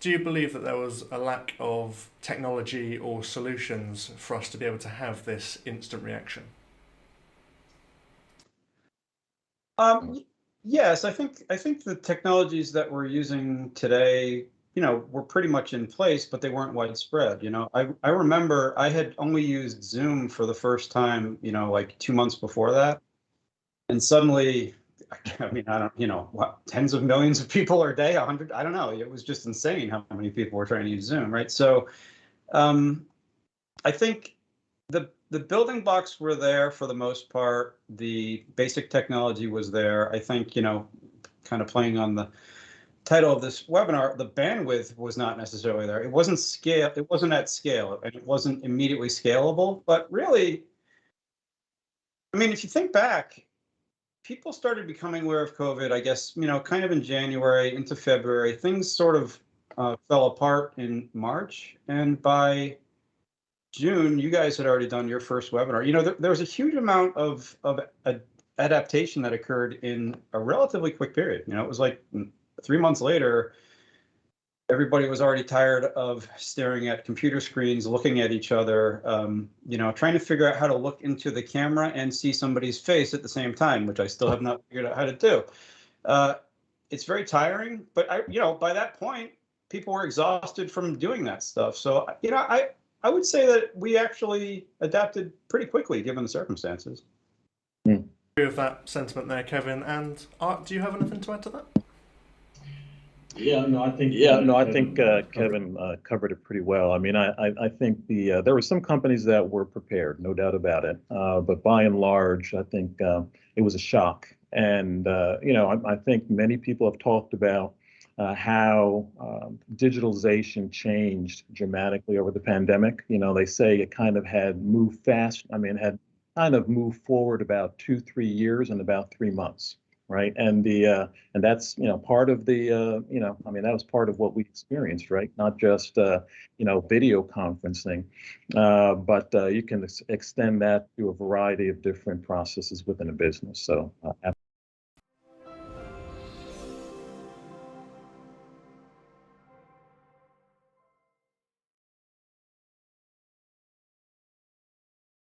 Do you believe that there was a lack of technology or solutions for us to be able to have this instant reaction? Yes, I think the technologies that we're using today, were pretty much in place, but they weren't widespread. I remember I had only used Zoom for the first time, like 2 months before that, and suddenly, I mean, I don't, what, tens of millions of people a day, 100, I don't know. It was just insane how many people were trying to use Zoom, right? So, um, I think the building blocks were there for the most part. The basic technology was there. I think, kind of playing on the title of this webinar, the bandwidth was not necessarily there. It wasn't at scale, and it wasn't immediately scalable. But really, I mean, if you think back, people started becoming aware of COVID, I guess, kind of in January into February. Things sort of fell apart in March, and by June, you guys had already done your first webinar. There was a huge amount of adaptation that occurred in a relatively quick period. It was like 3 months later, everybody was already tired of staring at computer screens, looking at each other, trying to figure out how to look into the camera and see somebody's face at the same time, which I still have not figured out how to do. It's very tiring, but by that point, people were exhausted from doing that stuff. So, I would say that we actually adapted pretty quickly given the circumstances. Agree with that sentiment there, Kevin. And Art, do you have anything to add to that? Yeah, no, I think Kevin covered it pretty well. I mean, I think there were some companies that were prepared, no doubt about it. But by and large, I think it was a shock. And I think many people have talked about how digitalization changed dramatically over the pandemic. They say it kind of had moved fast. I mean, had kind of moved forward about 2-3 years in about 3 months, right? And that's part of the I mean, that was part of what we experienced, right? Not just video conferencing, but you can extend that to a variety of different processes within a business. So